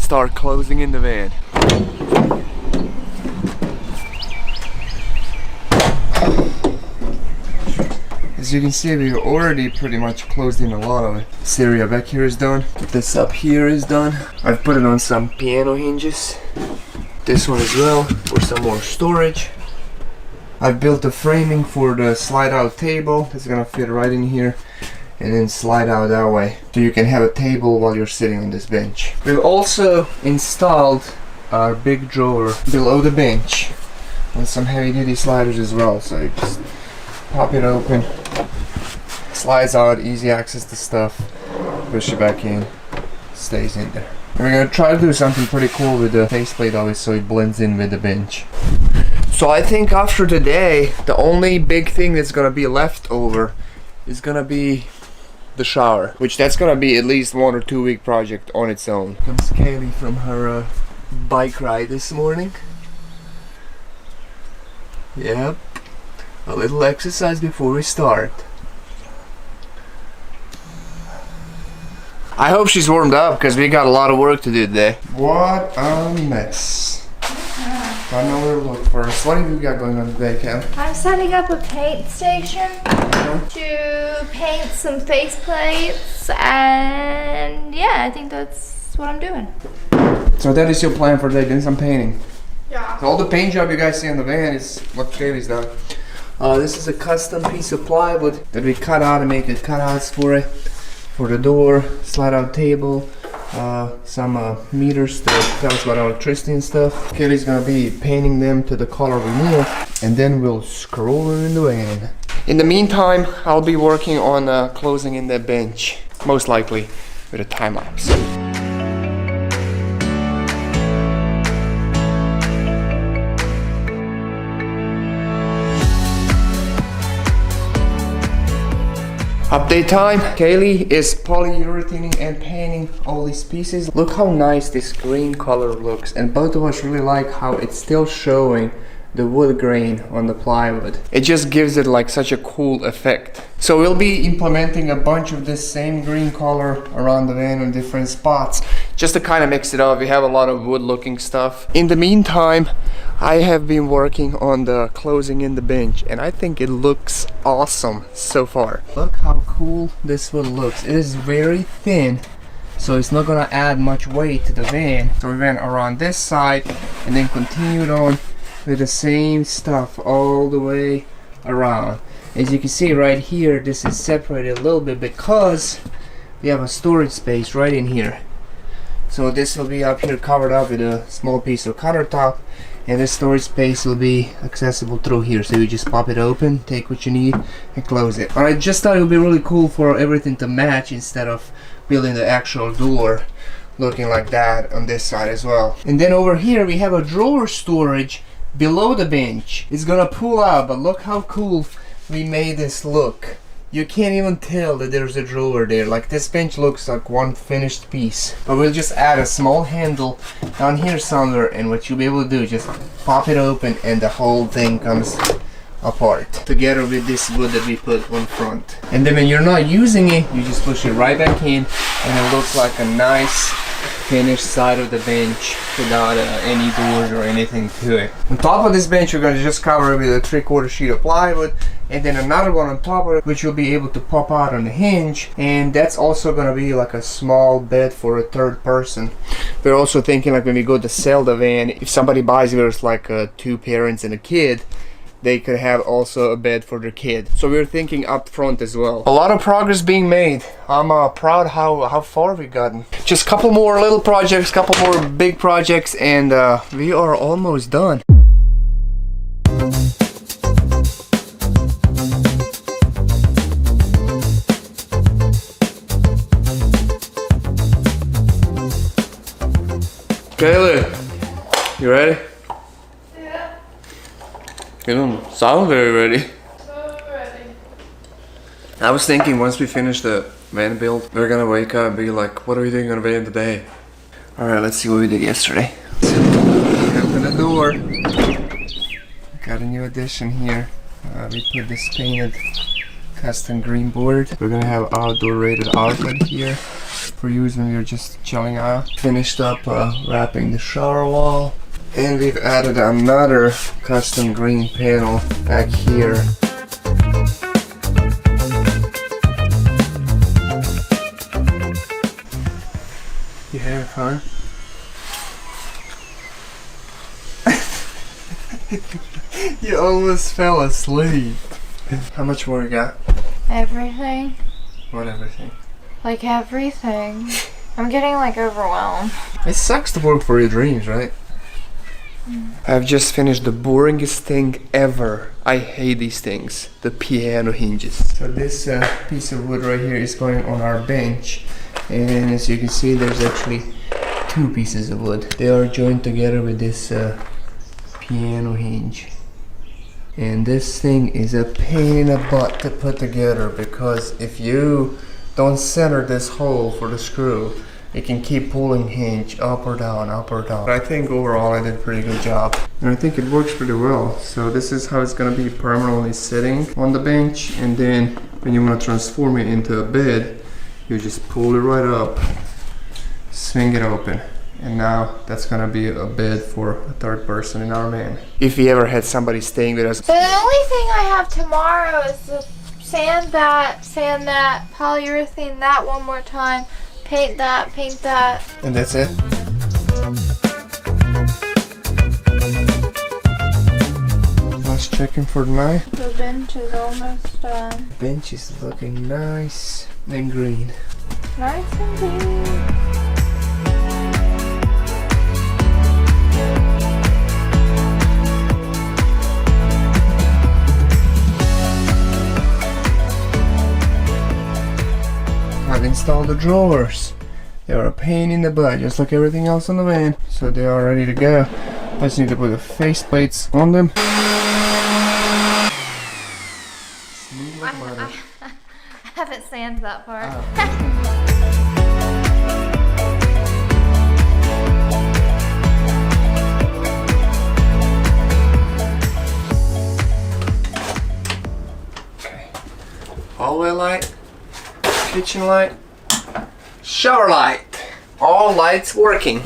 start closing in the van. As you can see, we already pretty much closed in a lot of it. This area back here is done. This up here is done. I've put it on some piano hinges. This one as well for some more storage. I've built the framing for the slide out table. It's gonna fit right in here and then slide out that way. So you can have a table while you're sitting on this bench. We've also installed our big drawer below the bench and some heavy duty sliders as well. So you just pop it open, slides out, easy access to stuff, push it back in, stays in there. And we're gonna try to do something pretty cool with the faceplate of it so it blends in with the bench. So I think after today, the only big thing that's gonna be left over is gonna be the shower, which that's gonna be at least 1 or 2 week project on its own. Comes Kaylee from her bike ride this morning. Yep, a little exercise before we start. I hope she's warmed up because we got a lot of work to do today. What a mess. I know where to look first. What have you got going on today, Ken? I'm setting up a paint station to paint some faceplates, and yeah, I think that's what I'm doing. So that is your plan for today, doing some painting? Yeah. So all the paint job you guys see on the van is what Kaylee's done. This is a custom piece of plywood that we cut out and make the cutouts for it. For the door, slide out table, some meters to tell us about electricity and stuff. Kaylee's gonna be painting them to the color we need, and then we'll scroll her in the van. In the meantime, I'll be working on closing in the bench, most likely with a time lapse. Update time. Kaylee is polyurethaning and painting all these pieces. Look how nice this green color looks, and both of us really like how it's still showing the wood grain on the plywood. It just gives it like such a cool effect. So we'll be implementing a bunch of this same green color around the van on different spots, just to kind of mix it up. We have a lot of wood looking stuff. In the meantime, I have been working on the closing in the bench, and I think it looks awesome so far. Look how cool this one looks. It is very thin, so it's not gonna add much weight to the van. So we went around this side and then continued on with the same stuff all the way around. As you can see right here, this is separated a little bit because we have a storage space right in here. So this will be up here covered up with a small piece of countertop, and this storage space will be accessible through here. So you just pop it open, take what you need, and close it. I just thought it would be really cool for everything to match instead of building the actual door looking like that on this side as well. And then over here we have a drawer storage below the bench. It's gonna pull out, but look how cool we made this look. You can't even tell that there's a drawer there. Like, this bench looks like one finished piece. But we'll just add a small handle down here somewhere, and what you'll be able to do is just pop it open and the whole thing comes apart together with this wood that we put on front. And then when you're not using it, you just push it right back in, and it looks like a nice finished side of the bench without any doors or anything to it. On top of this bench, we're going to just cover it with a 3/4 sheet of plywood, and then another one on top of it, which you'll be able to pop out on the hinge, and that's also going to be like a small bed for a third person. We're also thinking, like, when we go to sell the van, if somebody buys it, there's like 2 parents and a kid, they could have also a bed for their kid. So we're thinking up front as well. A lot of progress being made. I'm proud how far we've gotten. Just a couple more little projects, couple more big projects, and we are almost done. Kaylee, you ready? You don't sound very ready. So ready. I was thinking once we finish the VanBuild, we're gonna wake up and be like, what are we doing on the van today? Alright, let's see what we did yesterday. Open the door. Got a new addition here. We put this painted custom green board. We're gonna have outdoor rated outlet here for use when we're just chilling out. Finished up wrapping the shower wall, and we've added another custom green panel back here. You having fun? You almost fell asleep. How much more you got? Everything. What everything? Like everything. I'm getting like overwhelmed. It sucks to work for your dreams, right? I've just finished the boringest thing ever. I hate these things. The piano hinges. So this piece of wood right here is going on our bench. And as you can see, there's actually two pieces of wood. They are joined together with this piano hinge. And this thing is a pain in the butt to put together, because if you don't center this hole for the screw, it can keep pulling hinge up or down, up or down. But I think overall I did a pretty good job. And I think it works pretty well. So this is how it's gonna be permanently sitting on the bench. And then when you wanna transform it into a bed, you just pull it right up, swing it open. And now that's gonna be a bed for a third person in our van. If we ever had somebody staying with us. So the only thing I have tomorrow is to sand that, polyurethane that one more time, paint that. And that's it? Last checking for the night. The bench is almost done. The bench is looking nice and green. Nice and green. I've installed the drawers. They are a pain in the butt, just like everything else on the van. So they are ready to go. I just need to put the face plates on them. I haven't sanded that part. Okay. Hallway light. Kitchen light, shower light, all lights working.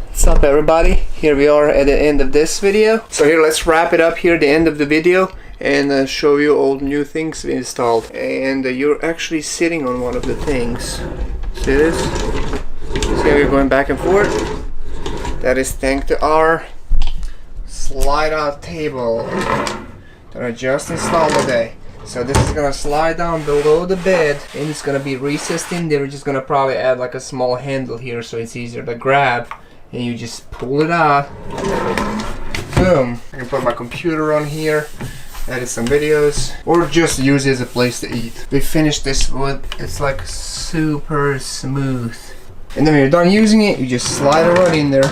What's up everybody? Here we are at the end of this video. So here, let's wrap it up here at the end of the video and show you all the new things we installed. And you're actually sitting on one of the things. See this? See how you're going back and forth? That is thanks to our slide out table that I just installed today. So this is gonna slide down below the bed, and it's gonna be recessed in there. We're just gonna probably add like a small handle here so it's easier to grab, and you just pull it out. Boom. I can put my computer on here, edit some videos, or just use it as a place to eat. We finished this wood. It's like super smooth. And then when you're done using it, you just slide it right in there,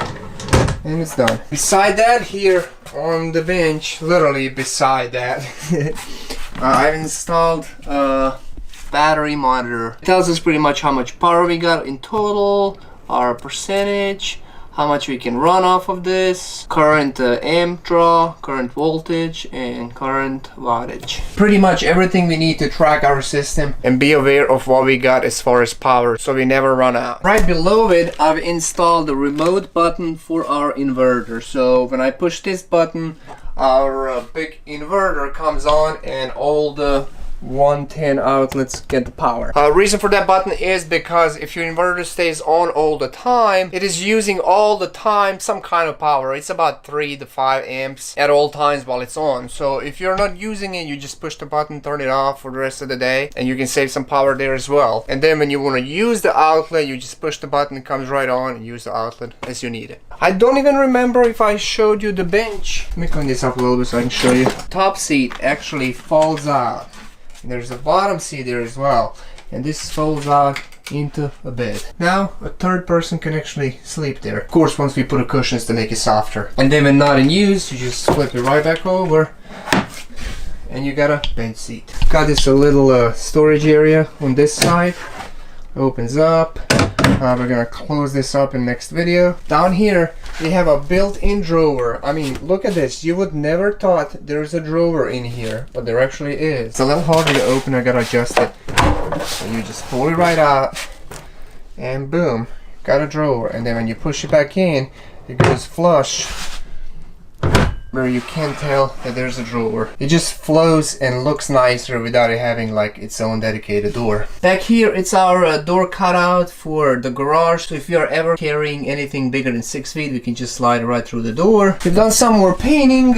and it's done. Beside that, here on the bench, literally beside that, I've installed a battery monitor. It tells us pretty much how much power we got in total, our percentage, how much we can run off of this, current amp draw, current voltage, and current wattage. Pretty much everything we need to track our system and be aware of what we got as far as power, so we never run out. Right below it, I've installed the remote button for our inverter. So when I push this button, our big inverter comes on and all the 110 outlets get the power. Reason for that button is because if your inverter stays on all the time, it is using all the time some kind of power. It's about 3 to 5 amps at all times while it's on. So if you're not using it, you just push the button, turn it off for the rest of the day, and you can save some power there as well. And then when you want to use the outlet, you just push the button, it comes right on, and use the outlet as you need it. I don't even remember if I showed you the bench. Let me clean this up a little bit so I can show you. Top seat actually falls out. And there's a bottom seat there as well, and this folds out into a bed. Now a third person can actually sleep there. Of course, once we put cushions to make it softer. And then when not in use, you just flip it right back over and you got a bench seat. Got this a little storage area on this side. Opens up, We're gonna close this up in next video. Down here, we have a built-in drawer. I mean, look at this. You would never thought there's a drawer in here, but there actually is. It's a little harder to open. I gotta adjust it. So you just pull it right out, and boom, got a drawer. And then when you push it back in, it goes flush, where you can't tell that there's a drawer. It just flows and looks nicer without it having like its own dedicated door. Back here, it's our door cutout for the garage. So if you are ever carrying anything bigger than 6 feet, we can just slide right through the door. We've done some more painting.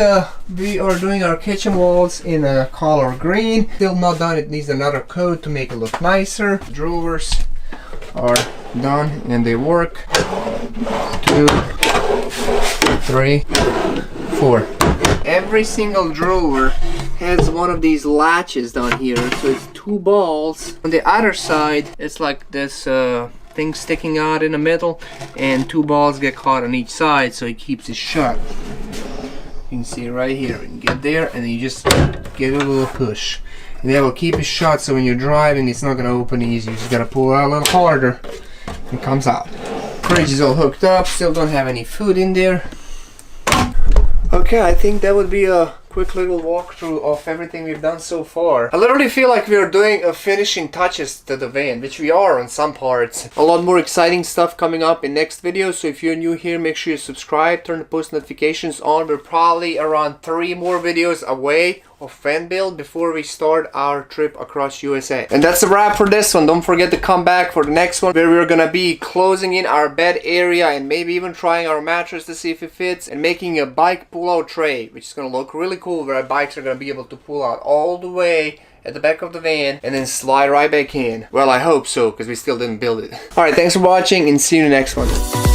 We are doing our kitchen walls in a color green. Still not done. It needs another coat to make it look nicer. Drawers are done and they work. 2, 3, 4. Every single drawer has one of these latches down here, so it's 2 balls. On the other side, it's like this thing sticking out in the middle, and 2 balls get caught on each side, so it keeps it shut. You can see it right here. You can get there, and then you just give it a little push, and that will keep it shut. So when you're driving, it's not gonna open easy. You just gotta pull it out a little harder, and it comes out. Fridge is all hooked up. Still don't have any food in there. Okay, I think that would be a quick little walkthrough of everything we've done so far. I literally feel like we're doing a finishing touches to the van, which we are on some parts. A lot more exciting stuff coming up in next videos, so if you're new here, make sure you subscribe, turn the post notifications on. We're probably around 3 more videos away of VanBuild before we start our trip across USA. And that's a wrap for this one. Don't forget to come back for the next one, where we're gonna be closing in our bed area and maybe even trying our mattress to see if it fits, and making a bike pull-out tray, which is gonna look really cool, where our bikes are gonna be able to pull out all the way at the back of the van and then slide right back in. Well, I hope so, because we still didn't build it. Alright, thanks for watching and see you in the next one.